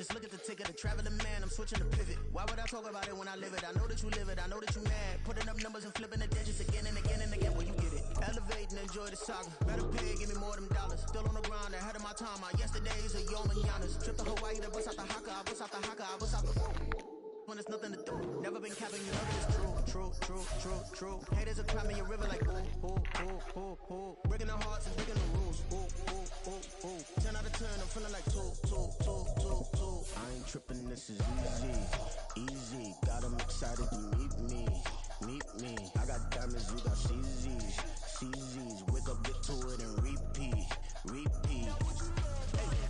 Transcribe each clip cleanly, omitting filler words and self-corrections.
Just look at the ticket, the traveling man, I'm switching the pivot. Why would I talk about it when I live it? I know that you live it, I know that you mad. Putting up numbers and flipping the digits again and again and again. Well, you get it. Elevate and enjoy the saga. Better pay, give me more than dollars. Still on the grind, ahead of my time. My yesterdays are yo mananas. Trip to Hawaii, to bust out the haka, I bust out the haka, I bust out the when there's nothing to do. Never been capping, you know that it's true. True, true, true, true. Haters are climbing your river like ooh, ooh, ooh, ooh, ooh. Breaking the hearts and breaking the rules. Ooh, ooh, ooh, ooh. 10 out of 10, I'm feeling like two. I ain't tripping, this is easy, easy. Got 'em excited to meet me. I got diamonds, you got CZs. Wake up, get to it and repeat. Hey,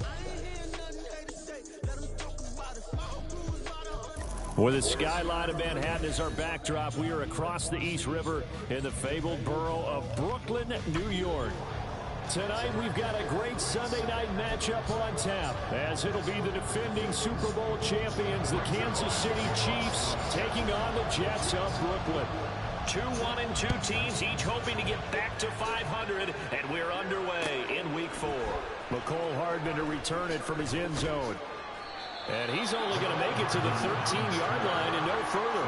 I ain't hearing nothing they to say. Let 'em talk about it. Small crews about 100. With the skyline of Manhattan as our backdrop, we are across the East River in the fabled borough of Brooklyn, New York. Tonight, we've got a great Sunday night matchup on tap, as it'll be the defending Super Bowl champions, the Kansas City Chiefs, taking on the Jets of Brooklyn. 2-1-2 teams, each hoping to get back to 500, and we're underway in Week 4. McCole Hardman to return it from his end zone. And he's only going to make it to the 13-yard line and no further.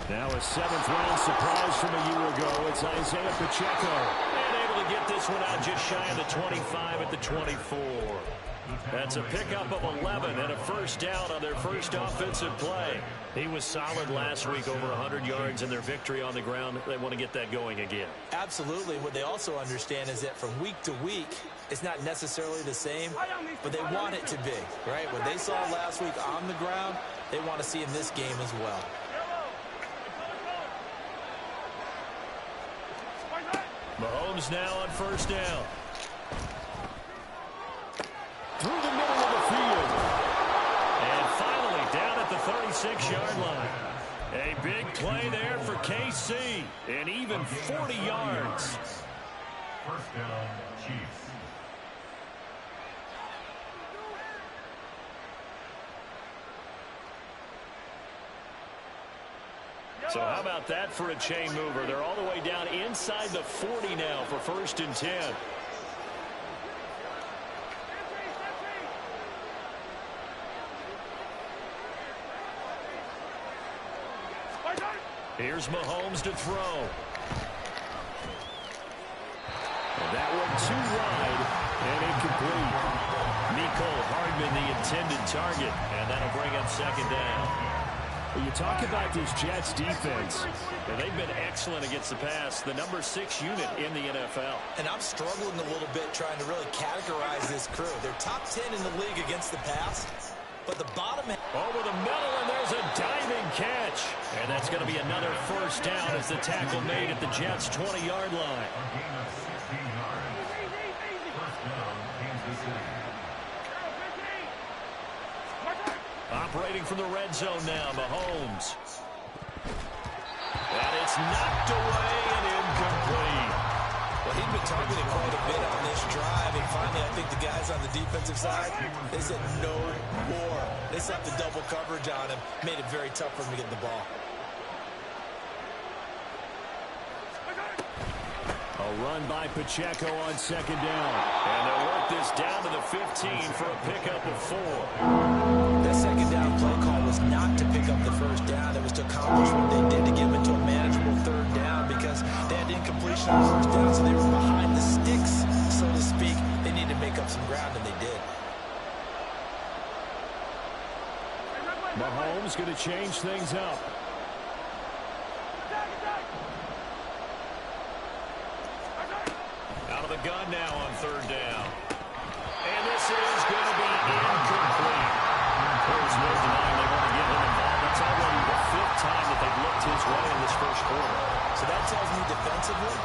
Now a 7th-round surprise from a year ago. It's Isaiah Pacheco. And able to get this one out just shy of the 25 at the 24. That's a pickup of 11 and a first down on their first offensive play. He was solid last week, over 100 yards in their victory on the ground. They want to get that going again. Absolutely. What they also understand is that from week to week, it's not necessarily the same, but they want it to be, right? What they saw last week on the ground, they want to see in this game as well. Mahomes now on first down. Through the middle of the field. And finally down at the 36-yard line. A big play there for KC. And even 40 yards. First down, Chiefs. So how about that for a chain mover? They're all the way down inside the 40 now for 1st and 10. Here's Mahomes to throw. And that one too wide and incomplete. Mecole Hardman, the intended target, and that'll bring up 2nd down. Well, you talk about this Jets defense. They've been excellent against the pass, the number 6 unit in the NFL. And I'm struggling a little bit trying to really categorize this crew. They're top 10 in the league against the pass, but the bottom end. Over the middle, and there's a diving catch. And that's going to be another first down as the tackle made at the Jets' 20-yard line. A gain of 16 yards. First down, Kansas City. Operating from the red zone now, Mahomes. And it's knocked away and incomplete. Well, he'd been targeted quite a bit on this drive, and finally I think the guys on the defensive side, they said no more. They slapped the double coverage on him, made it very tough for him to get the ball. A run by Pacheco on 2nd down. And they'll work this down to the 15 for a pickup of 4. That 2nd down play call was not to pick up the first down. It was to accomplish what they did to get into a manageable 3rd down because they had incompletion on first down, so they were behind the sticks, so to speak. They needed to make up some ground, and they did. Mahomes going to change things up. Out of the gun now on 3rd down. And this is going to be incomplete. There's no denying they want to get him involved. That's already the 5th time that they've looked his way in this first quarter. So that tells me defensively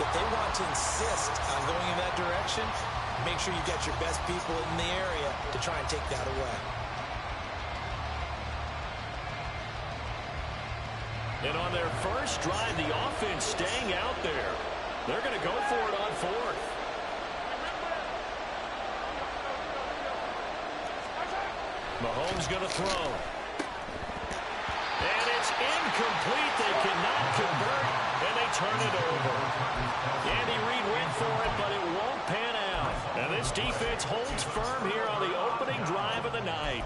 that they want to insist on going in that direction. Make sure you get your best people in the area to try and take that away. And on their first drive, the offense staying out there. They're going to go for it on 4th. Mahomes going to throw. And it's incomplete. They cannot convert, and they turn it over. Andy Reid went for it, but it won't pan out. And this defense holds firm here on the opening drive of the night.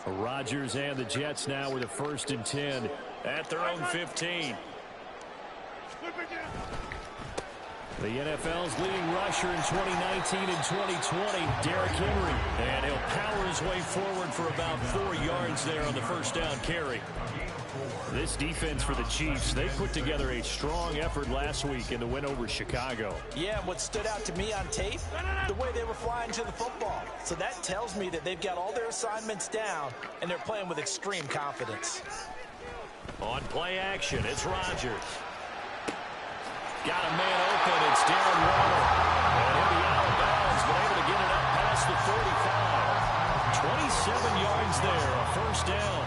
Rodgers and the Jets now with a 1st and 10 at their own 15. The NFL's leading rusher in 2019 and 2020, Derrick Henry. And he'll power his way forward for about 4 yards there on the first down carry. This defense for the Chiefs, they put together a strong effort last week in the win over Chicago. Yeah, what stood out to me on tape, the way they were flying to the football. So that tells me that they've got all their assignments down, and they're playing with extreme confidence. On play action, it's Rodgers. Got a man open, it's Darren Waller. And he'll be out of bounds, but able to get it up past the 45. 27 yards there, a first down.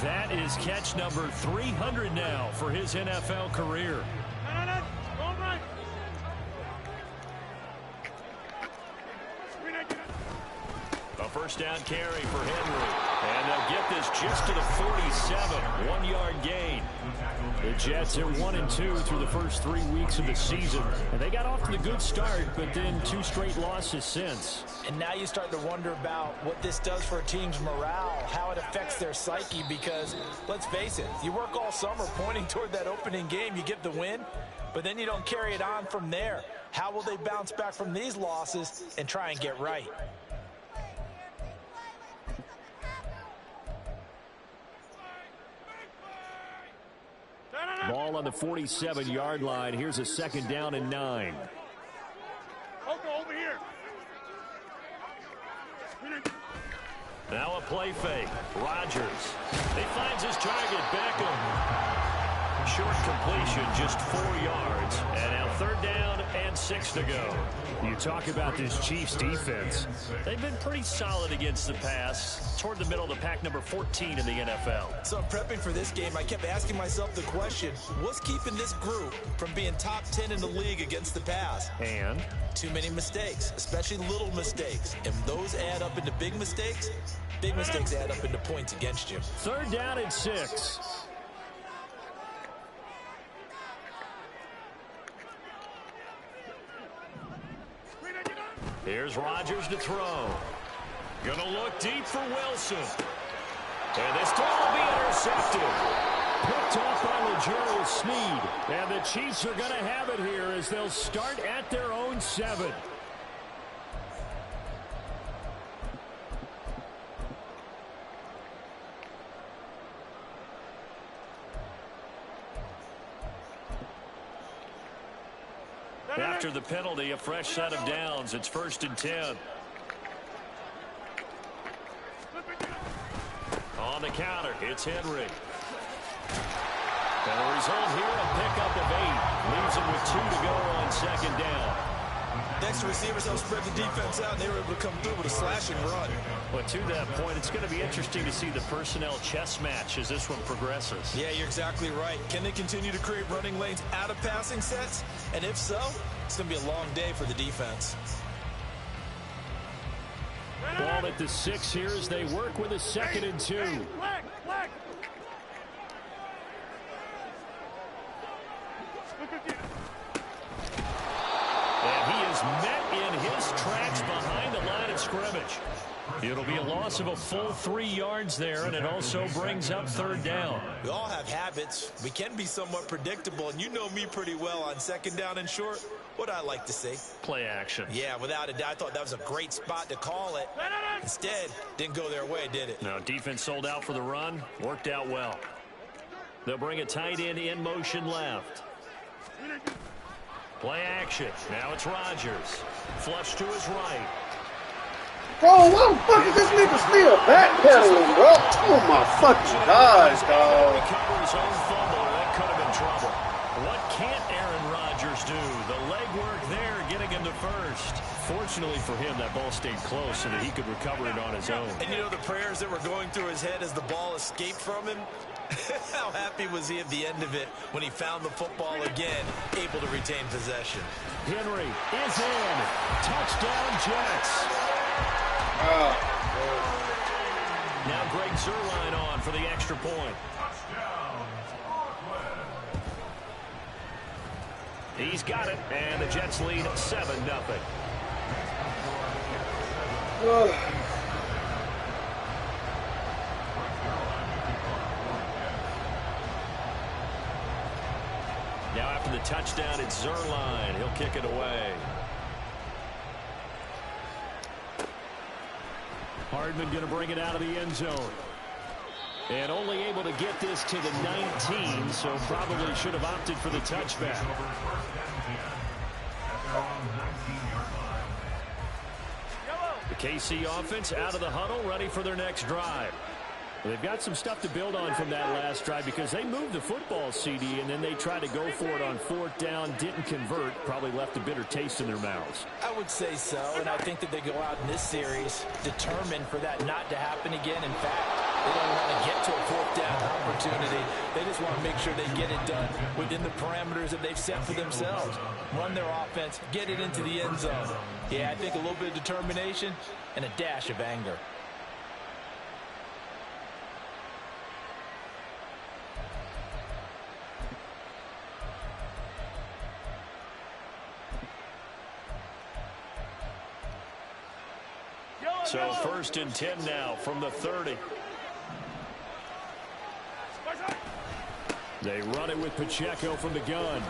That is catch number 300 now for his NFL career. A first down carry for Henry. And they'll get this just to the 47. 1-yard gain. The Jets are 1-2 through the first 3 weeks of the season. And they got off to the good start, but then 2 straight losses since. And now you start to wonder about what this does for a team's morale, how it affects their psyche, because let's face it, you work all summer pointing toward that opening game, you get the win, but then you don't carry it on from there. How will they bounce back from these losses and try and get right? Ball on the 47-yard line. Here's a 2nd down and 9. Over here. Now a play fake. Rodgers. He finds his target. Beckham. Short completion, just 4 yards. And now 3rd down and 6 to go. You talk about this Chiefs defense. They've been pretty solid against the pass. Toward the middle of the pack, number 14 in the NFL. So prepping for this game, I kept asking myself the question, what's keeping this group from being top 10 in the league against the pass? And? Too many mistakes, especially little mistakes. And those add up into big mistakes. Big mistakes add up into points against you. 3rd down and 6. Here's Rodgers to throw. Gonna look deep for Wilson. And this throw will be intercepted. Picked off by L'Jarius Sneed. And the Chiefs are going to have it here as they'll start at their own 7. After the penalty, a fresh set of downs. It's 1st and 10. On the counter, it's Henry. And the result here, a pickup of 8. Leaves him with 2 to go on 2nd down. Next receivers help spread the defense out, and they were able to come through with a slashing run. But to that point, it's going to be interesting to see the personnel chess match as this one progresses. Yeah, you're exactly right. Can they continue to create running lanes out of passing sets? And if so, it's going to be a long day for the defense. Ball at the 6 here as they work with a 2nd and 2. And he is met in his tracks behind the line of scrimmage. It'll be a loss of a full 3 yards there, and it also brings up 3rd down. We all have habits. We can be somewhat predictable, and you know me pretty well on 2nd down and short. What I like to see? Play action. Yeah, without a doubt, I thought that was a great spot to call it. Instead, didn't go their way, did it? No, defense sold out for the run. Worked out well. They'll bring a tight end in motion left. Play action. Now it's Rodgers. Flush to his right. Bro, why the fuck is this nigga still backpedaling, bro? Oh my fucking gosh, dog. Recover his own fumble. That could have been trouble. What can't Aaron Rodgers do? The legwork there getting him to first. Fortunately for him, that ball stayed close so that he could recover it on his own. And you know the prayers that were going through his head as the ball escaped from him? How happy was he at the end of it when he found the football again, able to retain possession? Henry is in. Touchdown, Jets. Now Greg Zuerlein on for the extra point. He's got it, and the Jets lead 7-0. Now after the touchdown, it's Zuerlein. He'll kick it away. Hardman going to bring it out of the end zone. And only able to get this to the 19, so probably should have opted for the touchback. The KC offense out of the huddle, ready for their next drive. They've got some stuff to build on from that last drive because they moved the football, CD, and then they tried to go for it on 4th down, didn't convert, probably left a bitter taste in their mouths. I would say so, and I think that they go out in this series determined for that not to happen again. In fact, they don't want to get to a 4th down opportunity. They just want to make sure they get it done within the parameters that they've set for themselves. Run their offense, get it into the end zone. Yeah, I think a little bit of determination and a dash of anger. So 1st and 10 now from the 30. They run it with Pacheco from the gun.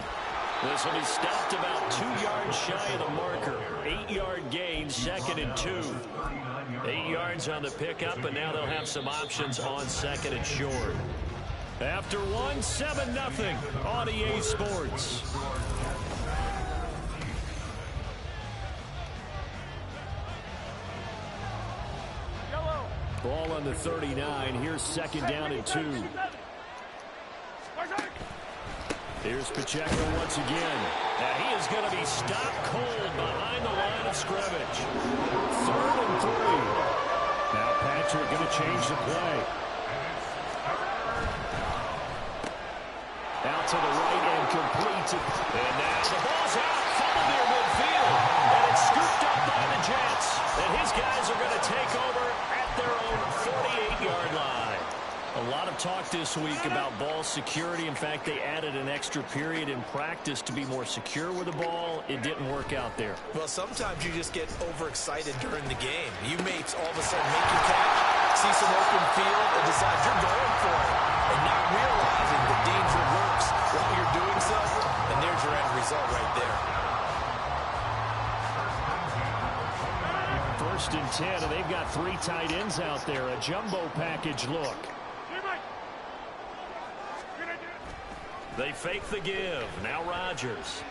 This will be stopped about 2 yards shy of the marker. 8-yard gain, 2nd and 2. 8 yards on the pickup, and now they'll have some options on 2nd and short. After 1, 7-0 on EA Sports. Ball on the 39. Here's 2nd down and 2. Here's Pacheco once again. And he is going to be stopped cold behind the line of scrimmage. 3rd and 3. Now Patrick going to change the play. Out to the right and complete. And now the ball's out. Fumbled near midfield. And it's scooped up by the Jets. And his guys are going to take over at their own 48-yard line. A lot of talk this week about ball security. In fact, they added an extra period in practice to be more secure with the ball. It didn't work out there. Well, sometimes you just get overexcited during the game. You may all of a sudden make your catch, see some open field, and decide you're going for it, and not realizing the danger lurks while you're doing so, and there's your end result right there. 1st and 10, and they've got 3 tight ends out there. A jumbo package look. They fake the give. Now Rodgers.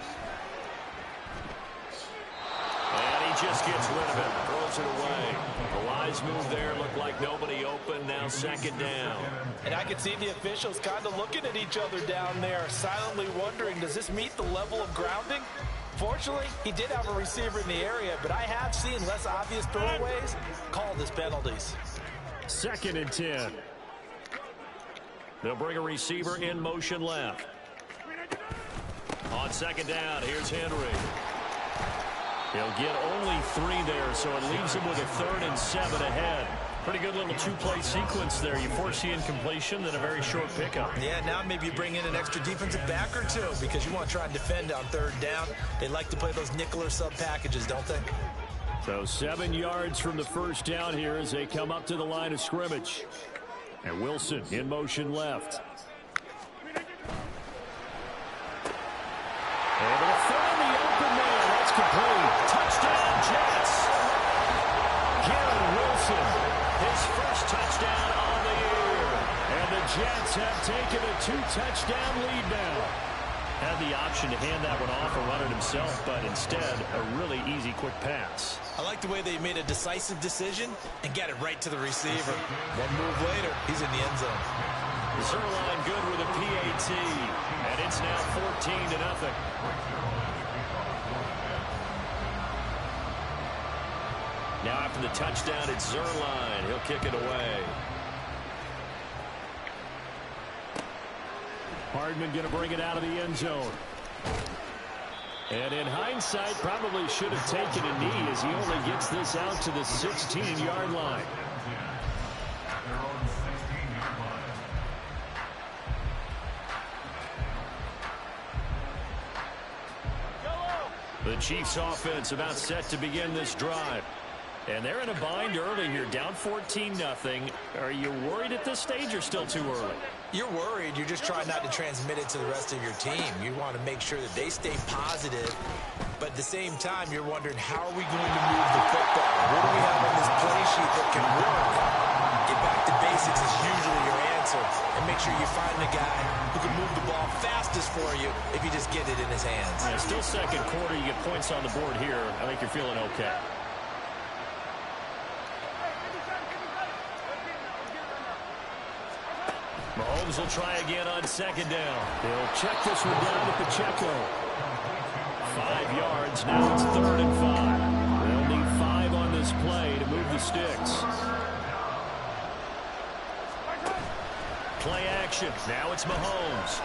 And he just gets rid of it. Throws it away. The lines move there. Look like nobody open. Now 2nd down. And I can see the officials kind of looking at each other down there, silently wondering, does this meet the level of grounding? Fortunately, he did have a receiver in the area, but I have seen less obvious throwaways called as penalties. 2nd and 10. They'll bring a receiver in motion left. On 2nd down, here's Henry. He'll get only 3 there, so it leaves him with a 3rd and 7 ahead. Pretty good little 2-play sequence there. You force the incompletion, then a very short pickup. Yeah, now maybe you bring in an extra defensive back or 2 because you want to try and defend on 3rd down. They like to play those nickel or sub packages, don't they? So 7 yards from the 1st down here as they come up to the line of scrimmage. And Wilson in motion left. And they'll find the open man. That's complete. Touchdown, Jets. Garrett Wilson, his first touchdown on the year. And the Jets have taken a 2-touchdown lead now. Had the option to hand that one off and run it himself, but instead, a really easy, quick pass. I like the way they made a decisive decision and got it right to the receiver. One move later, he's in the end zone. Zuerlein good with a PAT, and it's now 14-0. Now after the touchdown, it's Zerline. He'll kick it away. Hardman going to bring it out of the end zone. And in hindsight, probably should have taken a knee as he only gets this out to the 16-yard line. The Chiefs offense about set to begin this drive. And they're in a bind early here, down 14-0. Are you worried at this stage or still too early? You're worried. You're just trying not to transmit it to the rest of your team. You want to make sure that they stay positive. But at the same time, you're wondering, how are we going to move the football? What do we have on this play sheet that can work? Get back to basics is usually your answer. And make sure you find the guy who can move the ball fastest for you if you just get it in his hands. Yeah, still second quarter. You get points on the board here. I think you're feeling okay. Mahomes will try again on second down. He'll check this one down to Pacheco. 5 yards. Now it's 3rd and 5. They'll need 5 on this play to move the sticks. Play action. Now it's Mahomes.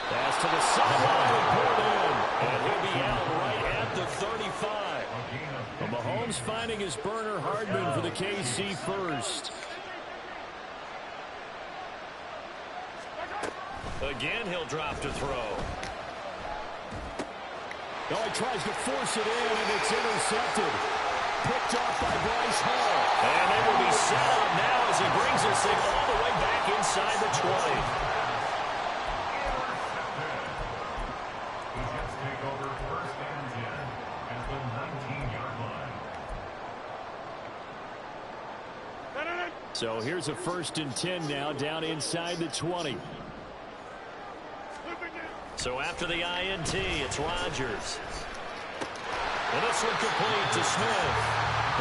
Pass to the sideline and pulled in. And he'll be out right at the 35. Well, Mahomes finding his burner Hardman for the KC first. Again, he'll drop to throw. Oh, he tries to force it in, and it's intercepted. Picked off by Bryce Hall. And they will be set up now as he brings this thing all the way back inside the 20. He just take over 1st and 10 at the 19-yard line. So here's a 1st and 10 now, down inside the 20. So after the INT, it's Rodgers. And this one complete to Smith.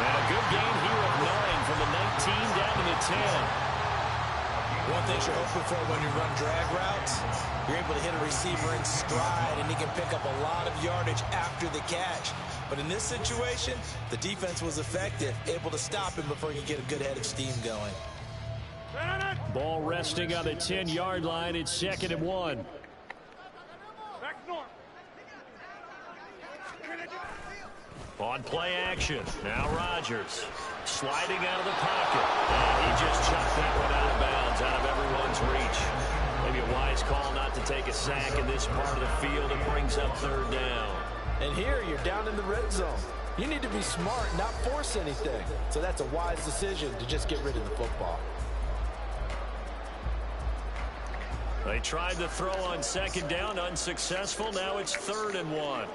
And a good gain here of 9 from the 19 down to the 10. One thing you're hoping for when you run drag routes, you're able to hit a receiver in stride, and he can pick up a lot of yardage after the catch. But in this situation, the defense was effective, able to stop him before he could get a good head of steam going. Ball resting on the 10-yard line. It's 2nd and 1. On play action, now Rodgers sliding out of the pocket. And he just chucked that one out of bounds, out of everyone's reach. Maybe a wise call not to take a sack in this part of the field. It brings up 3rd down. And here you're down in the red zone. You need to be smart, not force anything. So that's a wise decision to just get rid of the football. They tried the throw on 2nd down, unsuccessful. Now it's 3rd and 1.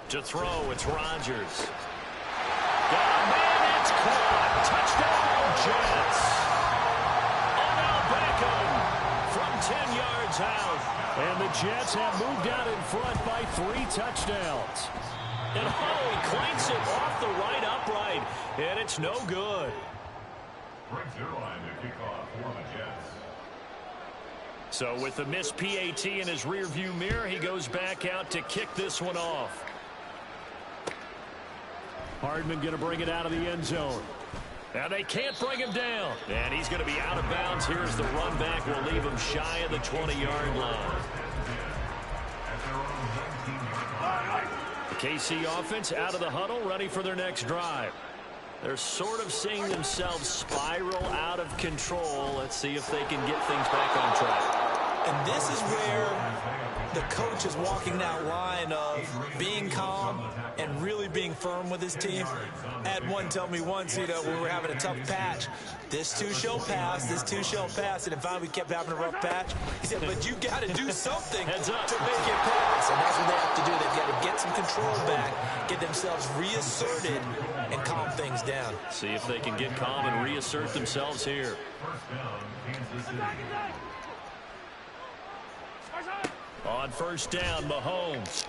To throw, it's Rodgers. Got a man, it's caught. Touchdown, Jets. Odell Beckham from 10 yards out. And the Jets have moved out in front by 3 touchdowns. And he clanks it off the right upright, and it's no good. Brings Zerline to kick off for the Jets. So with the missed PAT in his rearview mirror, he goes back out to kick this one off. Hardman going to bring it out of the end zone. Now they can't bring him down. And he's going to be out of bounds here as the run back will leave him shy of the 20-yard line. The KC offense out of the huddle, ready for their next drive. They're sort of seeing themselves spiral out of control. Let's see if they can get things back on track. And this is where the coach is walking that line of being calm and really being firm with his team. I had one tell me once, when we were having a tough patch, this too shall pass, this too shall pass, and finally we kept having a rough patch. He said, but you got to do something to make it pass, and that's what they have to do. They've got to get some control back, get themselves reasserted, and calm things down. See if they can get calm and reassert themselves here. On 1st down, Mahomes.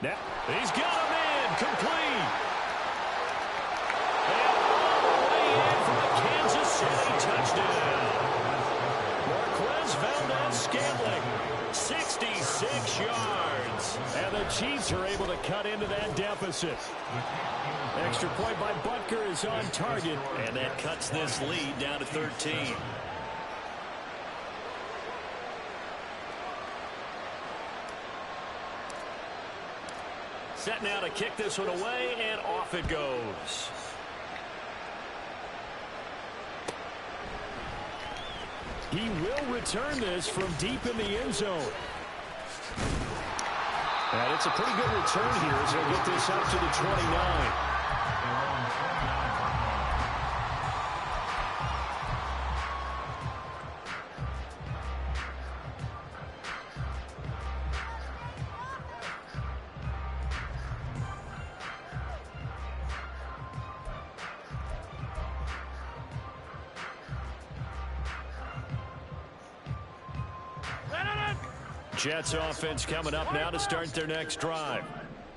Now, he's got a man complete. And all the way in for the Kansas City touchdown. Marquez Valdez-Scantling, 66 yards. And the Jets are able to cut into that deficit. Extra point by Butker is on target. And that cuts this lead down to 13. Set now to kick this one away, and off it goes. He will return this from deep in the end zone. And it's a pretty good return here as he'll get this up to the 29. Jets offense coming up now to start their next drive.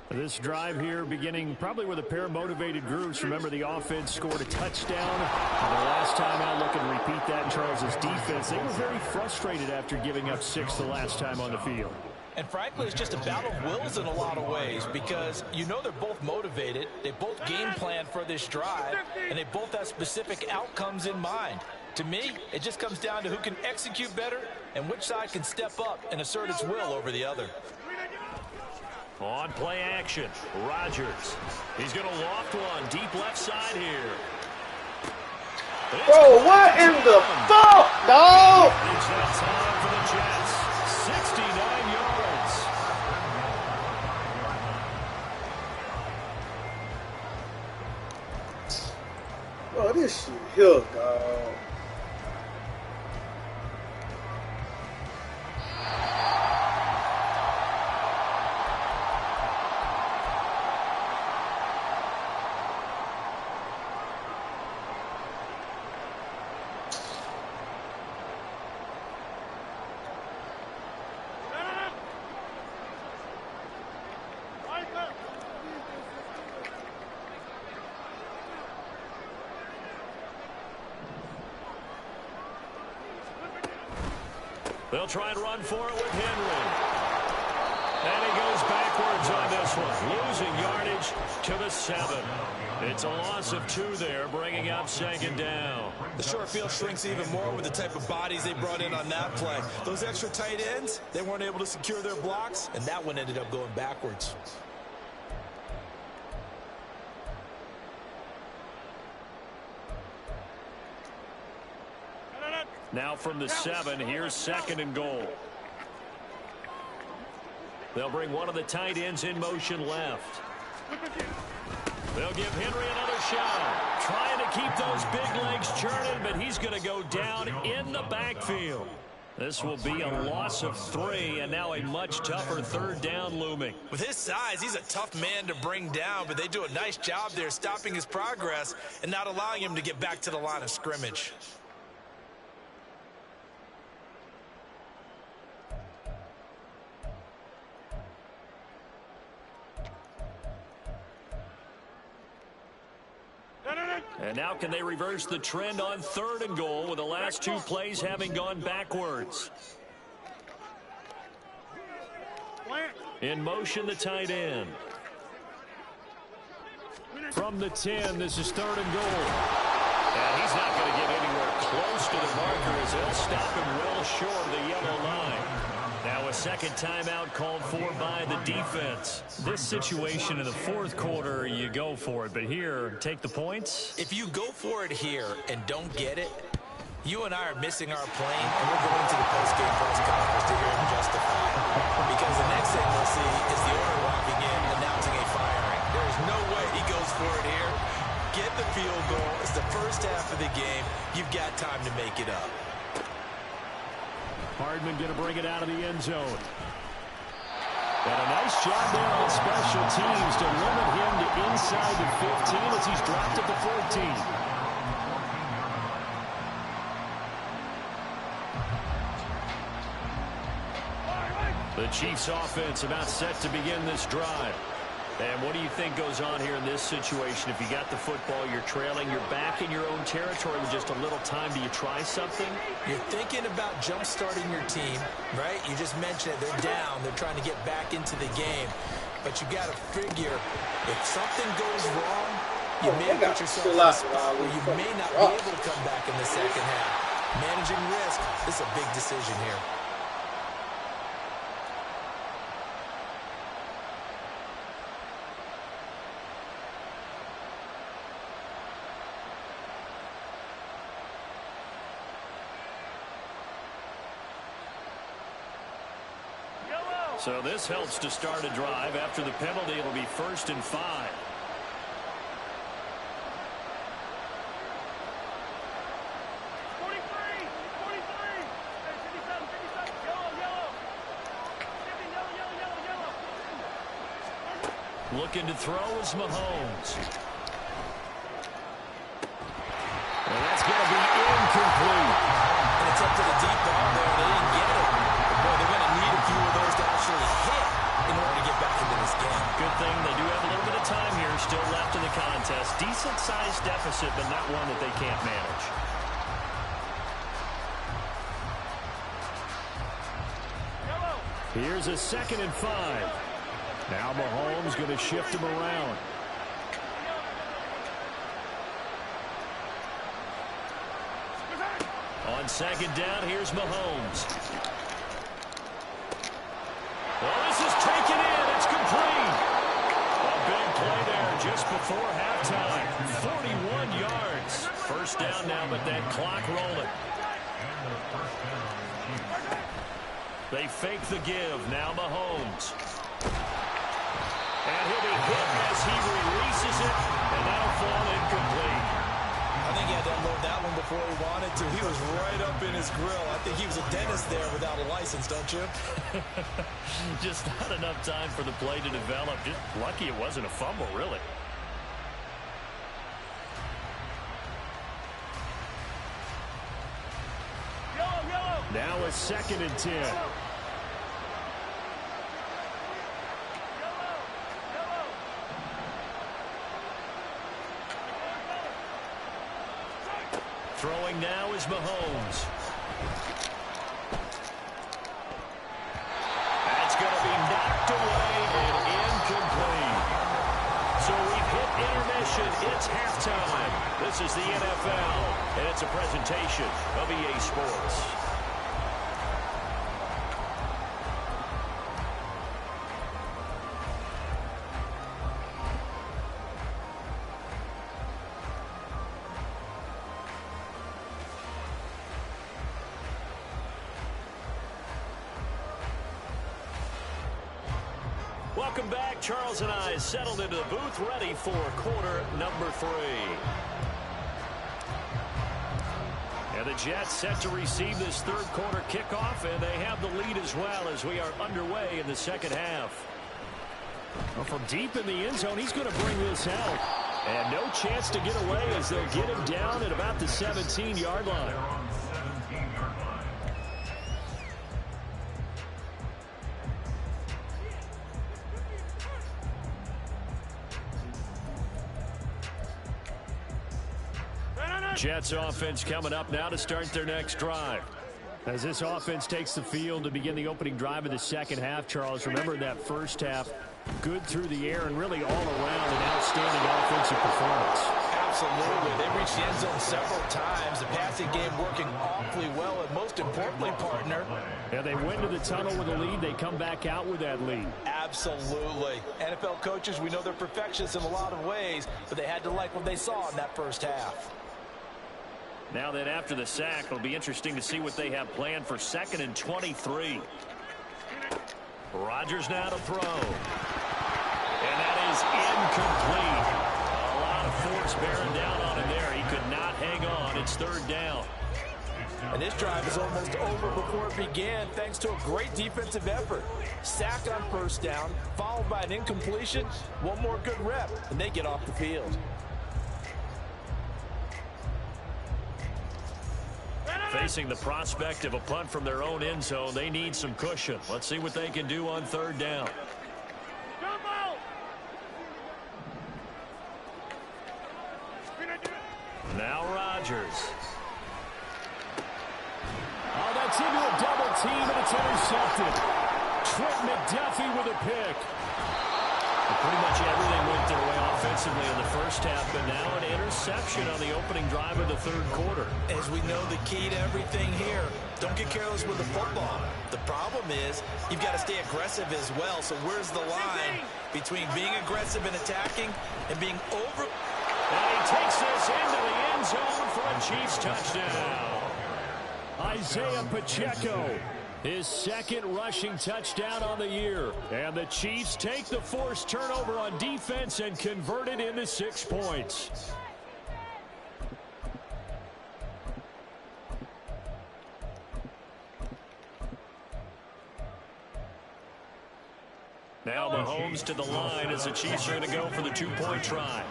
This drive here beginning probably with a pair of motivated groups. Remember, the offense scored a touchdown. And the last time out, look and repeat that in Charles's defense. They were very frustrated after giving up 6 the last time on the field. And frankly, it's just a battle of wills in a lot of ways because you know they're both motivated. They both game plan for this drive, and they both have specific outcomes in mind. To me, it just comes down to who can execute better and which side can step up and assert its will over the other. On play action, Rodgers. He's going to loft one deep left side here. Bro, what in the fuck, dog? It's that time for the Jets. 69 yards. Bro, this shit here, dog. They'll try and run for it with Henry. And he goes backwards on this one, losing yardage to the 7. It's a loss of 2 there, bringing up 2nd down. The short field shrinks even more with the type of bodies they brought in on that play. Those extra tight ends, they weren't able to secure their blocks, and that one ended up going backwards. Now from the 7, here's 2nd and goal. They'll bring one of the tight ends in motion left. They'll give Henry another shot. Trying to keep those big legs churning, but he's going to go down in the backfield. This will be a loss of 3, and now a much tougher 3rd down looming. With his size, he's a tough man to bring down, but they do a nice job there stopping his progress and not allowing him to get back to the line of scrimmage. And now can they reverse the trend on 3rd and goal with the last 2 plays having gone backwards? In motion, the tight end. From the 10, this is 3rd and goal. And he's not going to get anywhere close to the marker as they'll stop him well short of the yellow line. Now a 2nd timeout called for by the defense. This situation in the 4th quarter, you go for it. But here, take the points. If you go for it here and don't get it, you and I are missing our plane, and we're going to the post-game press conference to hear him justify it. Because the next thing we'll see is the owner walking in announcing a firing. There is no way he goes for it here. Get the field goal. It's the first half of the game. You've got time to make it up. Hardman going to bring it out of the end zone. And a nice job there on special teams to limit him to inside the 15 as he's dropped at the 14. The Chiefs offense about set to begin this drive. And what do you think goes on here in this situation? If you got the football, you're trailing, you're back in your own territory with just a little time. Do you try something? You're thinking about jump-starting your team, right? You just mentioned it. They're down. They're trying to get back into the game. but you got to figure if something goes wrong, you may put yourself in a spot where you may not be able to come back in the second half. Managing risk, this is a big decision here. So this helps to start a drive. After the penalty, it'll be 1st and 5. Looking to throw is Mahomes. And that's going to be incomplete. And it's up to the deep ball there. They didn't get it. But boy, they're going to need a few of those to actually hit in order to get back into this game. Good thing they do have a little bit of time here still left in the contest. Decent-sized deficit, but not one that they can't manage. Here's a 2nd and 5. Now Mahomes going to shift him around. On 2nd down, here's Mahomes. Well, this is taken in. It's complete. A big play there just before halftime. 41 yards. 1st down now, but that clock rolling. They fake the give. Now Mahomes. And he'll be hit as he releases it, and that'll fall incomplete. I think he had to unload that one before he wanted to. He was right up in his grill. I think he was a dentist there without a license, don't you? Just not enough time for the play to develop. Just lucky it wasn't a fumble, really. Now a 2nd and 10. Throwing now is Mahomes. That's going to be knocked away and incomplete. So we've hit intermission. It's halftime. This is the NFL, and it's a presentation of EA Sports. Welcome back. Charles and I settled into the booth, ready for quarter number 3. And the Jets set to receive this 3rd quarter kickoff, and they have the lead as well as we are underway in the 2nd half. Well, from deep in the end zone, he's going to bring this out. And no chance to get away as they'll get him down at about the 17-yard line. Jets offense coming up now to start their next drive. As this offense takes the field to begin the opening drive of the 2nd half, Charles, remember that 1st half, good through the air and really all around an outstanding offensive performance. Absolutely. They reached the end zone several times. The passing game working awfully well, and most importantly, partner. Yeah, they went to the tunnel with a lead. They come back out with that lead. Absolutely. NFL coaches, we know they're perfectionists in a lot of ways, but they had to like what they saw in that 1st half. Now that after the sack, it'll be interesting to see what they have planned for 2nd and 23. Rodgers now to throw. And that is incomplete. A lot of force bearing down on him there. He could not hang on. It's 3rd down. And this drive is almost over before it began thanks to a great defensive effort. Sack on 1st down, followed by an incompletion. One more good rep, and they get off the field. Facing the prospect of a punt from their own end zone, they need some cushion. Let's see what they can do on 3rd down. Now Rodgers. Oh, that's into a double team, and it's intercepted. Trent McDuffie with a pick. Pretty much everything went their way offensively in the first half, but now an interception on the opening drive of the third quarter. As we know, the key to everything here, don't get careless with the football. The problem is you've got to stay aggressive as well. So where's the line between being aggressive and attacking and being over? And he takes this into the end zone for a Chiefs touchdown. Isaiah Pacheco, his second rushing touchdown on the year. And the Chiefs take the forced turnover on defense and convert it into 6 points. Now Mahomes to the line as the Chiefs are going to go for the 2-point try.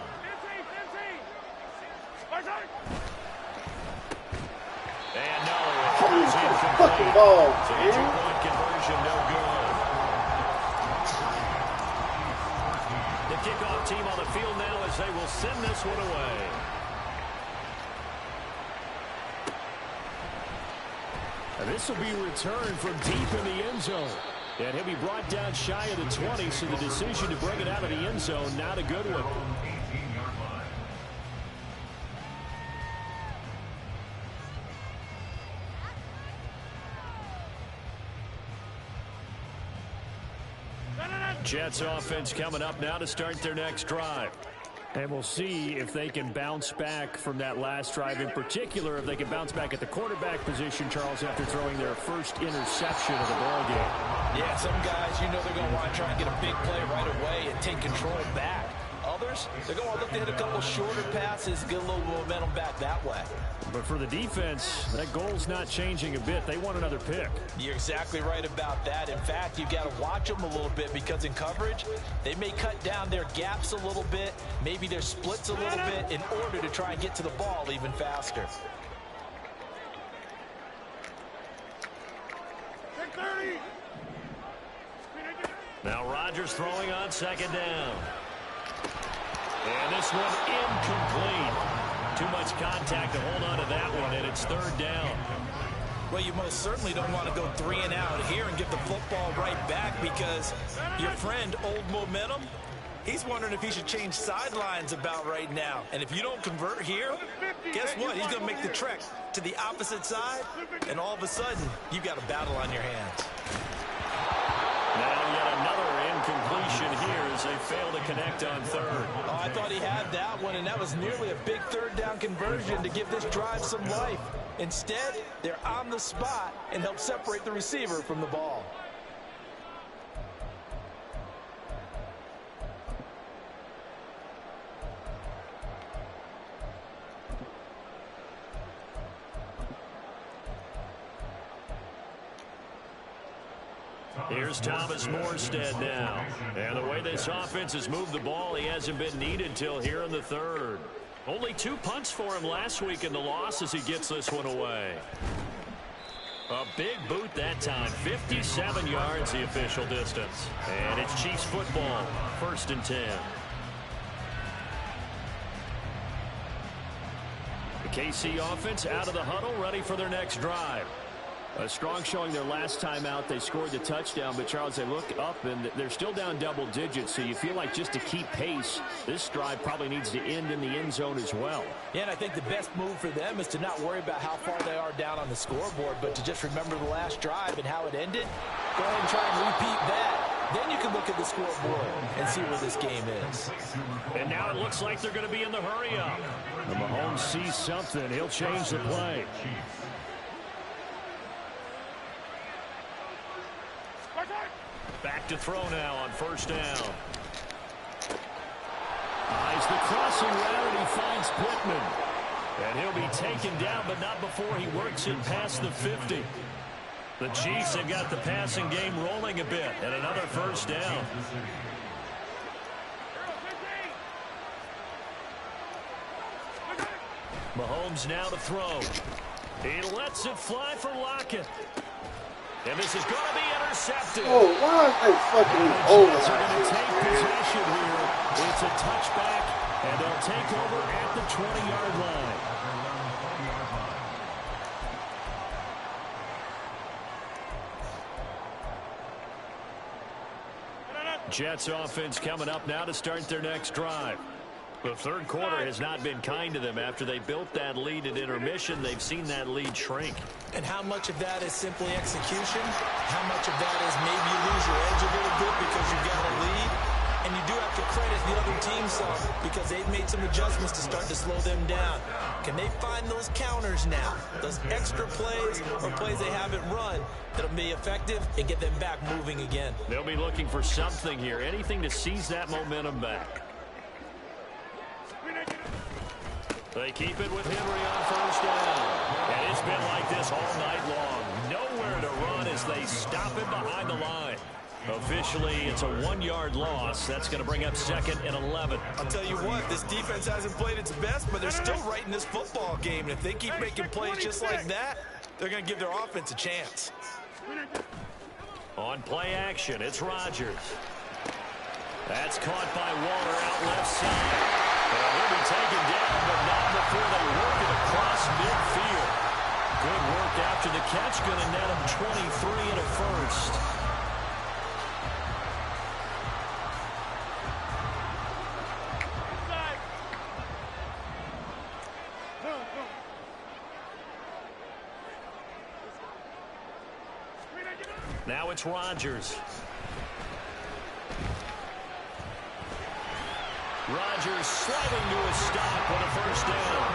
And no, it's fucking ball, so man. 2-point conversion, no good. The kickoff team on the field now as they will send this one away. And this will be returned from deep in the end zone. And he'll be brought down shy of the 20, so the decision to bring it out of the end zone, not a good one. Jets offense coming up now to start their next drive. And we'll see if they can bounce back from that last drive. In particular, if they can bounce back at the quarterback position, Charles, after throwing their first interception of the ball game. Yeah, some guys, you know they're going to want to try and get a big play right away and take control back. Others, they're going to look to hit a couple shorter passes, get a little momentum back that way. But for the defense, that goal's not changing a bit. They want another pick. You're exactly right about that. In fact, you've got to watch them a little bit because in coverage, they may cut down their gaps a little bit, maybe their splits a little bit in order to try and get to the ball even faster. Now Rodgers throwing on second down. And this one incomplete. Too much contact to hold on to that one, and it's third down. Well, you most certainly don't want to go 3 and out here and get the football right back because your friend, Old Momentum, he's wondering if he should change sidelines about right now. And if you don't convert here, guess what? He's going to make the trek to the opposite side, and all of a sudden, you've got a battle on your hands. Now yet another incompletion here as they fail to connect on third. Oh, I thought he had that one, and that was nearly a big third down conversion to give this drive some life. Instead, they're on the spot and help separate the receiver from the ball. Here's Thomas Morstead now. And the way this offense has moved the ball, he hasn't been needed till here in the third. Only 2 punts for him last week in the loss as he gets this one away. A big boot that time. 57 yards the official distance. And it's Chiefs football. 1st and 10. The KC offense out of the huddle, ready for their next drive. A strong showing their last time out. They scored the touchdown, but Charles, they look up and they're still down double digits, so you feel like just to keep pace, this drive probably needs to end in the end zone as well. Yeah, and I think the best move for them is to not worry about how far they are down on the scoreboard, but to just remember the last drive and how it ended. Go ahead and try and repeat that. Then you can look at the scoreboard and see where this game is. And now it looks like they're going to be in the hurry up. And Mahomes sees something. He'll change the play. Back to throw now on 1st down. Eyes the crossing route, and he finds Pittman. And he'll be taken down, but not before he works it past the 50. The Chiefs have got the passing game rolling a bit, and another 1st down. Mahomes now to throw. He lets it fly for Lockett. And this is going to be intercepted. Oh, why is they fucking over They're like going to this, take man? possession here. It's a touchback, and they'll take over at the 20-yard line. Jets offense coming up now to start their next drive. The third quarter has not been kind to them. After they built that lead at intermission, they've seen that lead shrink. And how much of that is simply execution? How much of that is maybe you lose your edge a little bit because you've got a lead? And you do have to credit the other team some because they've made some adjustments to start to slow them down. Can they find those counters now? Those extra plays or plays they haven't run that'll be effective and get them back moving again. They'll be looking for something here. Anything to seize that momentum back. They keep it with Henry on first down. And it's been like this all night long. Nowhere to run as they stop him behind the line. Officially, it's a 1-yard loss. That's going to bring up 2nd and 11. I'll tell you what, this defense hasn't played its best, but they're still right in this football game. And if they keep making plays just like that, they're going to give their offense a chance. On play action, it's Rodgers. That's caught by Waller out left side. And he'll be taken down, but not before they work it across midfield. Good work after the catch. Going to net him 23 and a first. Now it's Rodgers. Rodgers sliding to a stop with a first down.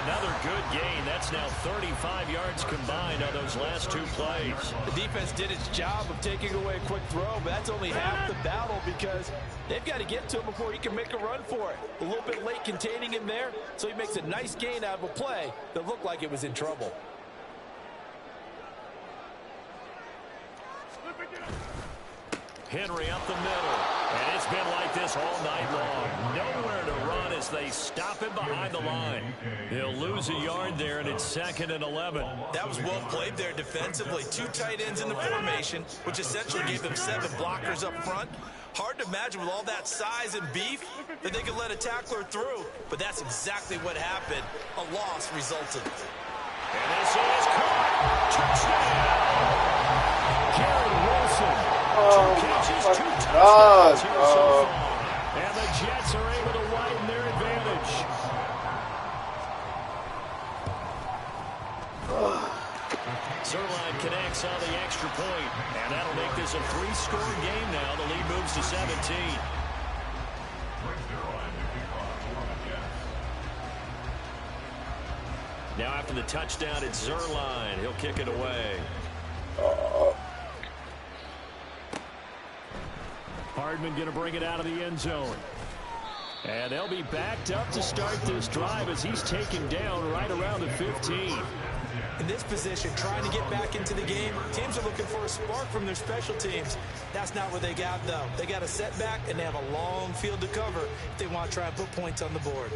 Another good gain. That's now 35 yards combined on those last 2 plays. The defense did its job of taking away a quick throw, but that's only half the battle because they've got to get to him before he can make a run for it. A little bit late containing him there, so he makes a nice gain out of a play that looked like it was in trouble. Henry up the middle. And it's been like this all night long. Nowhere to run as they stop him behind the line. He'll lose a yard there, and it's 2nd and 11. That was well played there defensively. 2 tight ends in the formation, which essentially gave them 7 blockers up front. Hard to imagine with all that size and beef that they could let a tackler through. But that's exactly what happened. A loss resulted. And this is caught. Touchdown. Garrett Wilson. 2 catches, 2 touchdowns here so far. And the Jets are able to widen their advantage. Zerline connects on the extra point, and that'll make this a 3-score game now. The lead moves to 17. Now after the touchdown, it's Zerline. He'll kick it away. Hardman going to bring it out of the end zone. And they'll be backed up to start this drive as he's taken down right around the 15. In this position, trying to get back into the game, teams are looking for a spark from their special teams. That's not what they got, though. They got a setback, and they have a long field to cover if they want to try and put points on the board.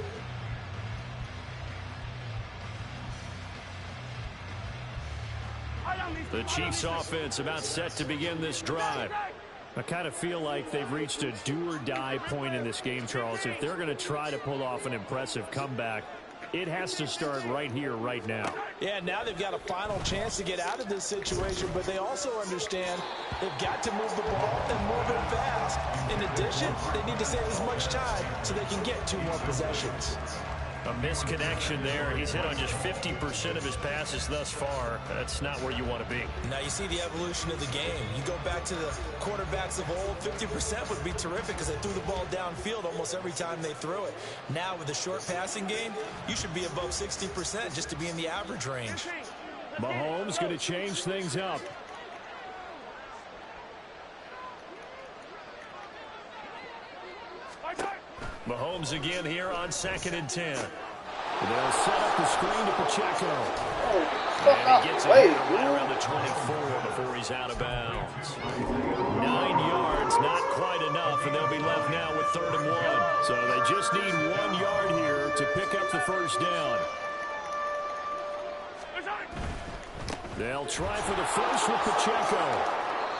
The Chiefs offense about set to begin this drive. I kind of feel like they've reached a do-or-die point in this game, Charles. If they're going to try to pull off an impressive comeback, it has to start right here, right now. Yeah, now they've got a final chance to get out of this situation, but they also understand they've got to move the ball and move it fast. In addition, they need to save as much time so they can get 2 more possessions. A misconnection there. He's hit on just 50% of his passes thus far. That's not where you want to be. Now you see the evolution of the game. You go back to the quarterbacks of old, 50% would be terrific because they threw the ball downfield almost every time they threw it. Now with the short passing game, you should be above 60% just to be in the average range. Mahomes going to change things up. Mahomes again here on 2nd and 10. They'll set up the screen to Pacheco. And he gets it right around the 24 before he's out of bounds. 9 yards, not quite enough, and they'll be left now with 3rd and 1. So they just need 1 yard here to pick up the first down. They'll try for the first with Pacheco.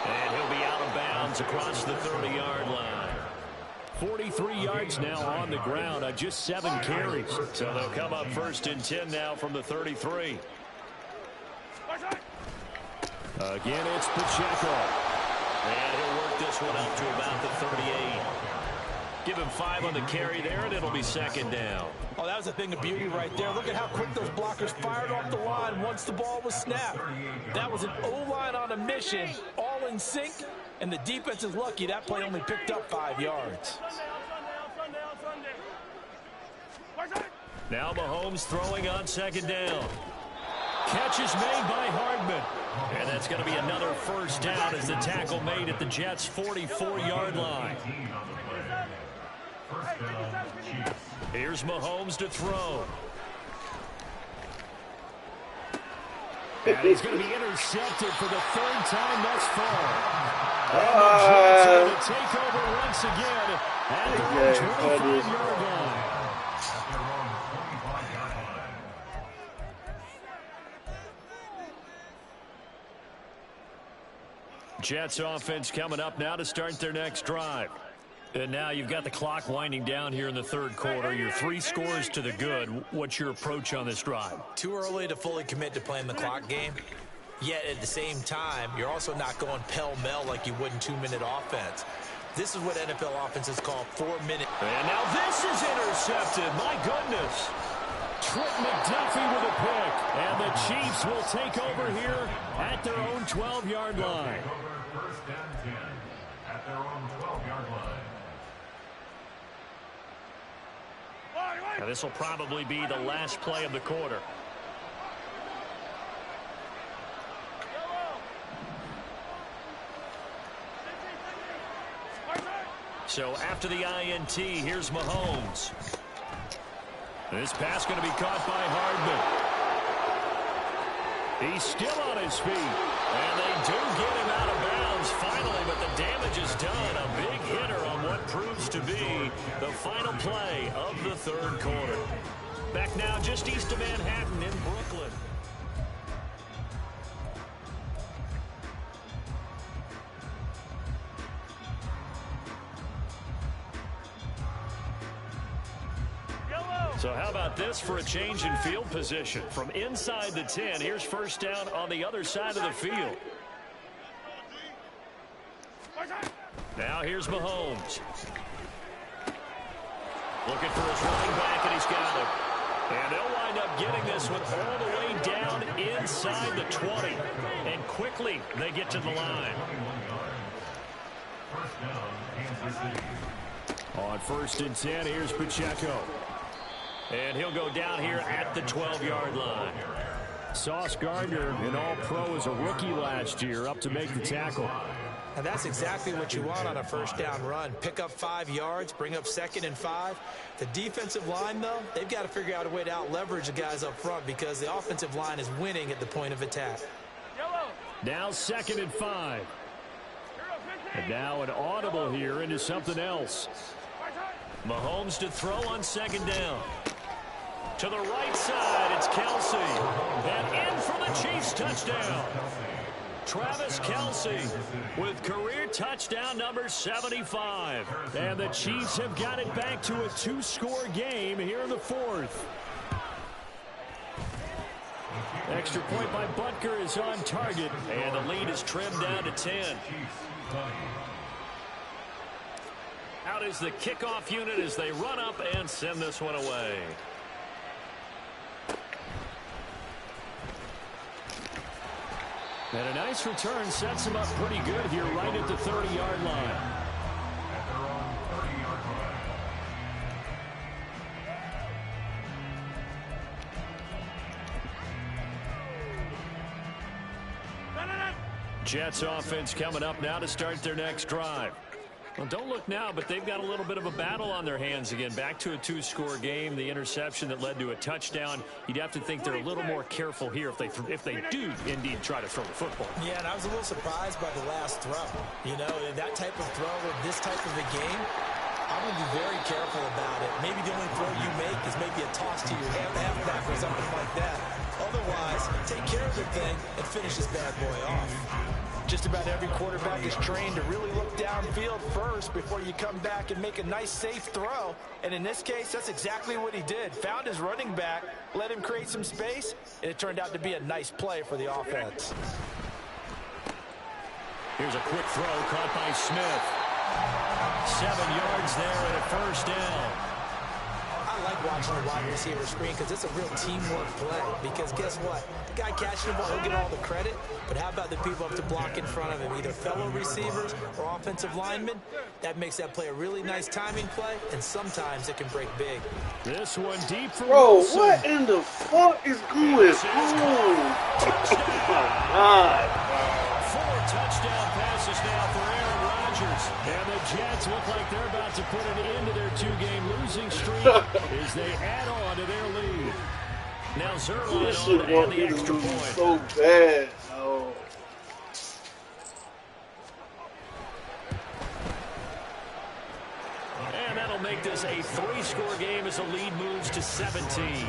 And he'll be out of bounds across the 30-yard line. 43 yards now on the ground on just 7 carries. So they'll come up 1st and 10 now from the 33. Again, it's Pacheco. And he'll work work this one up to about the 38. Give him 5 on the carry there, and it'll be second down. Oh, that was a thing of beauty right there. Look at how quick those blockers fired off the line once the ball was snapped. That was an O-line on a mission, all in sync, and the defense is lucky that play only picked up 5 yards. Now Mahomes throwing on second down. Catch is made by Hardman. And that's going to be another first down as the tackle made at the Jets' 44-yard line. Here's Mahomes to throw. And he's going to be intercepted for the 3rd time thus far. And the Jets are going to take over once again at the 25-yard line. Jets offense coming up now to start their next drive. And now you've got the clock winding down here in the 3rd quarter. You're 3 scores to the good. What's your approach on this drive? Too early to fully commit to playing the clock game. Yet at the same time, you're also not going pell-mell like you would in 2-minute offense. This is what NFL offenses call 4-minute. And now this is intercepted. My goodness. Trent McDuffie with a pick. And the Chiefs will take over here at their own 12-yard line. First and 10 at their own 12-yard line. Now this will probably be the last play of the quarter. So after the INT, here's Mahomes. This pass going to be caught by Hardman. He's still on his feet. And they do get him out of bounds finally, but the damage is done. A big hitter on what proves to be the final play of the 3rd quarter. Back now just east of Manhattan in Brooklyn. So how about this for a change in field position? From inside the 10, here's first down on the other side of the field. Now here's Mahomes. Looking for his running back, and he's got him. And they'll wind up getting this one all the way down inside the 20. And quickly they get to the line. On 1st and 10, here's Pacheco. And he'll go down here at the 12-yard line. Sauce Gardner, an all-pro as a rookie last year, up to make the tackle. And that's exactly what you want on a first down run. Pick up 5 yards, bring up 2nd and 5. The defensive line, though, they've got to figure out a way to out-leverage the guys up front because the offensive line is winning at the point of attack. Now 2nd and 5. And now an audible here into something else. Mahomes to throw on 2nd down. To the right side, it's Kelsey. And in for the Chiefs touchdown. Travis Kelsey with career touchdown number 75. And the Chiefs have got it back to a 2-score game here in the 4th. Extra point by Butker is on target. And the lead is trimmed down to 10. Out is the kickoff unit as they run up and send this one away. And a nice return sets him up pretty good here right at the 30-yard line. Jets offense coming up now to start their next drive. Well, don't look now, but they've got a little bit of a battle on their hands again. Back to a 2-score game. The interception that led to a touchdown. You'd have to think they're a little more careful here if they do indeed try to throw the football. Yeah, and I was a little surprised by the last throw. You know, that type of throw with this type of a game, I'm going to be very careful about it. Maybe the only throw you make is maybe a toss to your halfback or something like that. Otherwise, take care of the thing and finish this bad boy off. Just about every quarterback is trained to really look downfield first before you come back and make a nice, safe throw. And in this case, that's exactly what he did. Found his running back, let him create some space, and it turned out to be a nice play for the offense. Here's a quick throw caught by Smith. 7 yards there and a first down. I like watching the wide receiver screen because it's a real teamwork play. Because guess what? The guy catching the ball, he'll get all the credit. But how about the people up to block in front of him, either fellow receivers or offensive linemen? That makes that play a really nice timing play, and sometimes it can break big. This one deep for Bro, Wilson. what in the fuck is going on? Oh my God. 4 touchdown passes now for Aaron Rodgers. And the Jets look like they're about to put an end to their 2-game losing streak as they add on to their lead. Now This Zerline shit on want and me the to extra lose point. so bad. Oh. And that'll make this a 3-score game as the lead moves to 17.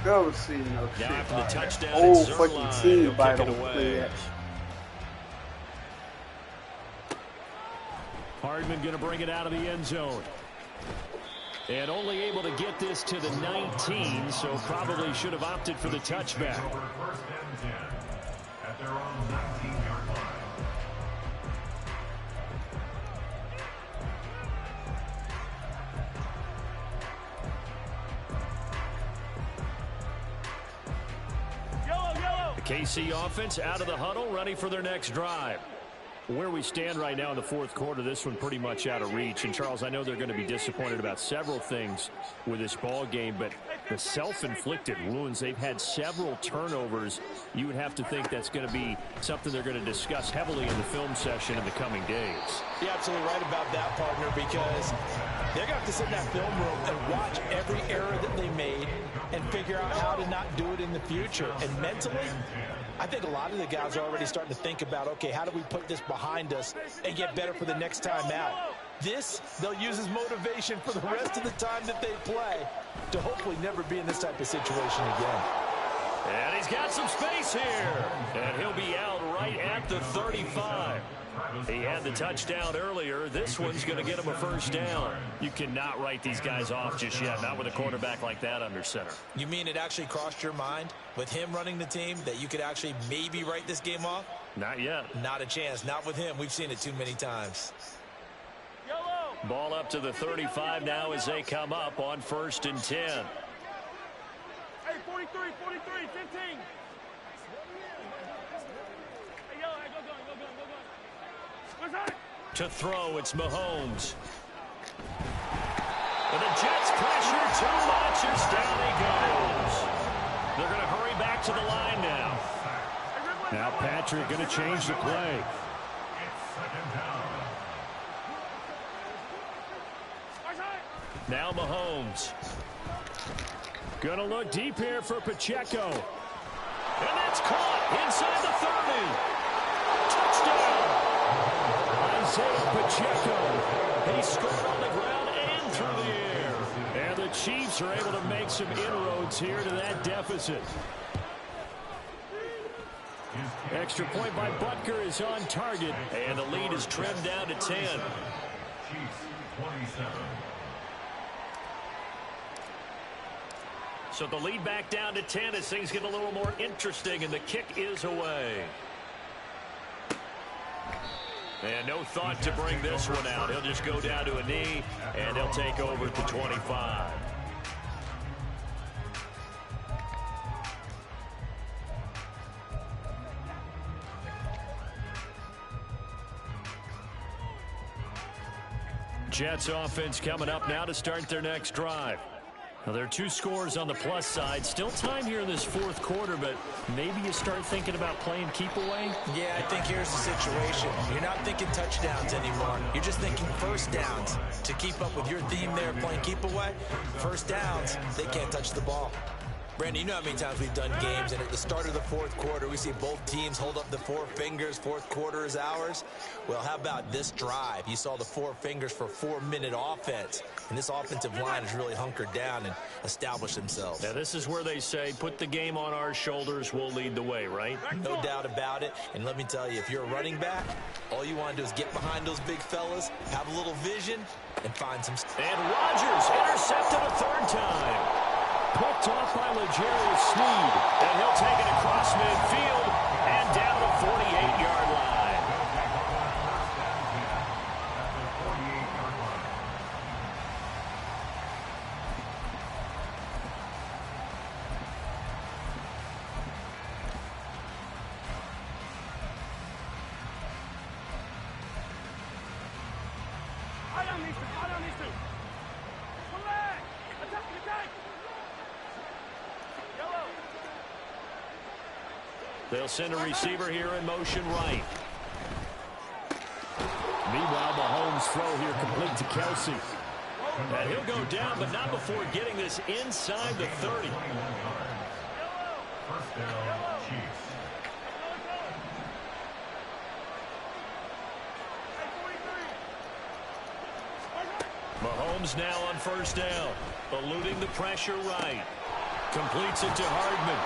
Never seen no shit. Now after the touchdown, Whole it's fucking Zerline. team He'll by kick the it play away. action. Hardman going to bring it out of the end zone. And only able to get this to the 19, so probably should have opted for the touchback. First and 10 at their own 19-yard line. The KC offense out of the huddle, ready for their next drive. Where we stand right now in the fourth quarter, this one pretty much out of reach. And, Charles, I know they're going to be disappointed about several things with this ball game, but the self-inflicted wounds, they've had several turnovers. You would have to think that's going to be something they're going to discuss heavily in the film session in the coming days. You're absolutely right about that, partner, because they're going to have to sit in that film room and watch every error that they made and figure out how to not do it in the future. And mentally, I think a lot of the guys are already starting to think about, okay, how do we put this behind us and get better for the next time out? This, they'll use as motivation for the rest of the time that they play to hopefully never be in this type of situation again. And he's got some space here. And he'll be out right at the 35. He had the touchdown earlier. This one's going to get him a first down. You cannot write these guys off just yet, not with a quarterback like that under center. You mean it actually crossed your mind with him running the team that you could actually maybe write this game off? Not yet. Not a chance. Not with him. We've seen it too many times. Ball up to the 35 now as they come up on 1st and 10. Hey, 43, 15. Hey, yo, hey, go. What's that? To throw, it's Mahomes. And the Jets pressure too much as down he goes. They're going to hurry back to the line now. Now Patrick going to change the play. Now Mahomes. Going to look deep here for Pacheco. And that's caught inside the 30. Touchdown. Isaiah Pacheco. He scored on the ground and through the air. And the Chiefs are able to make some inroads here to that deficit. Extra point by Butker is on target. And the lead is trimmed down to 10. Chiefs 27. So the lead back down to 10 as things get a little more interesting, and the kick is away. And no thought to bring this one out. He'll just go down to a knee, and he'll take over at the 25. Jets offense coming up now to start their next drive. Now, there are 2 scores on the plus side. Still time here in this fourth quarter, but maybe you start thinking about playing keep away? Yeah, I think here's the situation. You're not thinking touchdowns anymore. You're just thinking first downs. To keep up with your theme there, playing keep away, first downs, they can't touch the ball. Brandon, you know how many times we've done games, and at the start of the fourth quarter, we see both teams hold up the four fingers, fourth quarter is ours. Well, how about this drive? You saw the four fingers for 4-minute offense, and this offensive line has really hunkered down and established themselves. Yeah, this is where they say, put the game on our shoulders, we'll lead the way, right? No doubt about it, and let me tell you, if you're a running back, all you want to do is get behind those big fellas, have a little vision, and find some... And Rodgers intercepted a third time. Picked off by L'Jarius Sneed, and he'll take it across midfield and down the 48-yard line. I don't need to. Come back. Attack. They'll send a receiver here in motion right. Meanwhile, Mahomes' throw here complete to Kelsey. And he'll go down, but not before getting this inside the 30. First down, Chiefs. Mahomes now on first down, eluding the pressure right. Completes it to Hardman.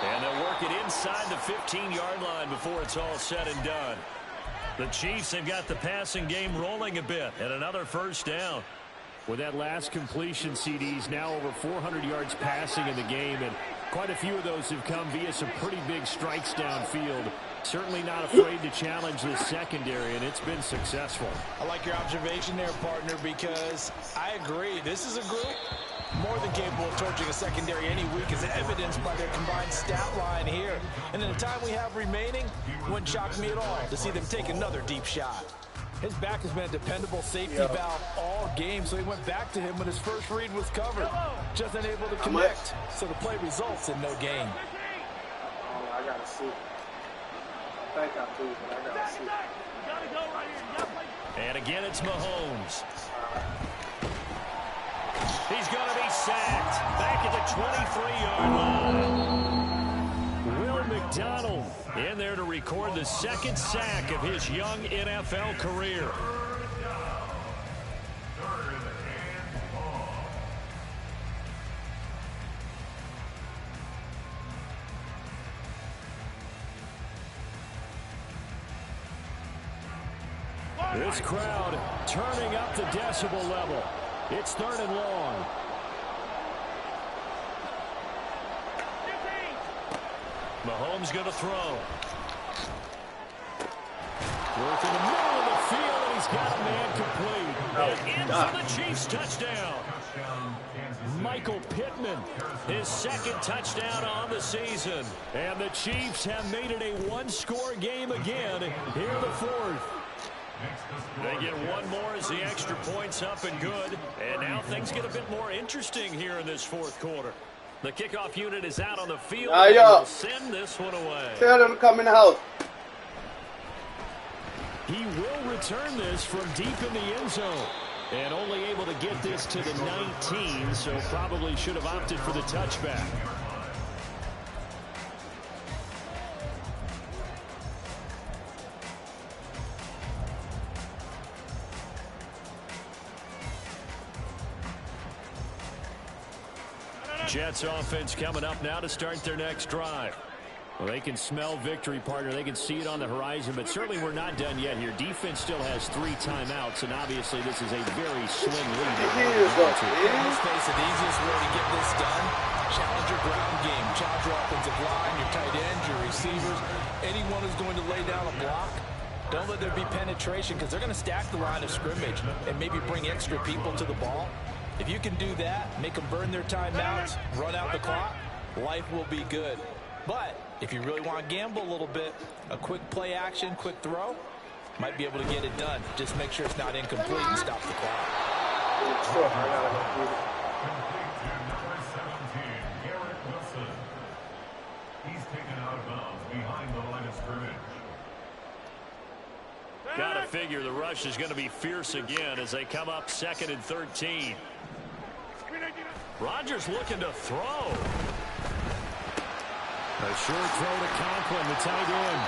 And they'll work it inside the 15-yard line before it's all said and done. The Chiefs have got the passing game rolling a bit, and another first down. With that last completion, CDs now over 400 yards passing in the game, and quite a few of those have come via some pretty big strikes downfield. Certainly not afraid to challenge the secondary, and it's been successful. I like your observation there, partner, because I agree. This is a group more than capable of torching a secondary any week, as evidenced by their combined stat line here. And in the time we have remaining, it wouldn't shock me at all to see them take another deep shot. His back has been a dependable safety valve all game, so he went back to him when his first read was covered. Just unable to connect, so the play results in no gain. Oh, I gotta see. I think I do, but I gotta see. And again, it's Mahomes. He's going to be sacked back at the 23-yard line. Will McDonald in there to record the second sack of his young NFL career. This crowd turning up the decibel level. It's third and long. Mahomes going to throw. Work in the middle of the field, and he's got a man complete. And in for the Chiefs touchdown. Michael Pittman, his second touchdown on the season. And the Chiefs have made it a one-score game again here in the fourth. They get one more as the extra point's up and good. And now things get a bit more interesting here in this fourth quarter. The kickoff unit is out on the field. And will send this one away. Tell them to come in the house. He will return this from deep in the end zone. And only able to get this to the 19, so probably should have opted for the touchback. Jets offense coming up now to start their next drive. Well, they can smell victory, partner. They can see it on the horizon, but certainly we're not done yet here. Defense still has 3 timeouts, and obviously this is a very slim lead. Let's face it, the easiest way to get this done, challenge your ground game, challenge your offensive line, your tight ends, your receivers, anyone who's going to lay down a block. Don't let there be penetration, because they're going to stack the line of scrimmage and maybe bring extra people to the ball. If you can do that, make them burn their timeouts, run out the clock, life will be good. But if you really want to gamble a little bit, a quick play action, quick throw, might be able to get it done. Just make sure it's not incomplete and stop the clock. He's taken out of bounds behind the line of scrimmage. Got to figure the rush is going to be fierce again as they come up 2nd and 13. Rodgers looking to throw. A short throw to Conklin, the tight end.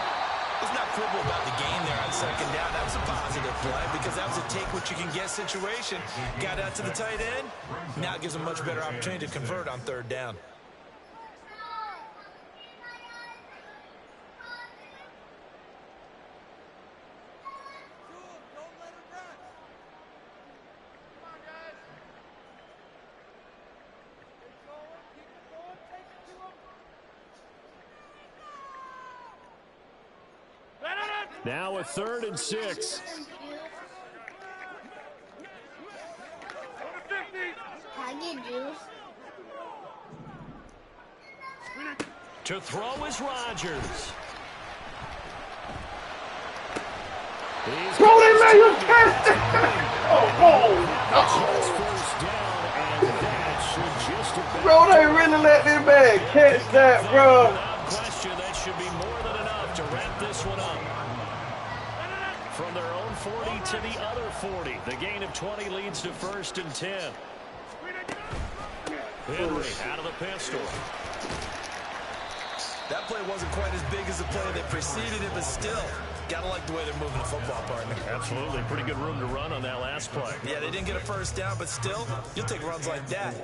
Let's not quibble about the game there on second down. That was a positive play because that was a take-what-you-can-get situation. Got out to the tight end. Now it gives them a much better opportunity to convert on third down. Now a 3rd and 6. I get juice. To throw is Rodgers. Throw that man, you catch it! Just first down, and that should just about... Bro, they really let this man catch that, bro. Without question, that should be more than enough to wrap this one up. From their own 40 to the other 40. The gain of 20 leads to 1st and 10. Henry out of the pistol. That play wasn't quite as big as the play that preceded it, but still, gotta like the way they're moving the football, partner. Absolutely. Pretty good room to run on that last play. Yeah, they didn't get a first down, but still, you'll take runs like that.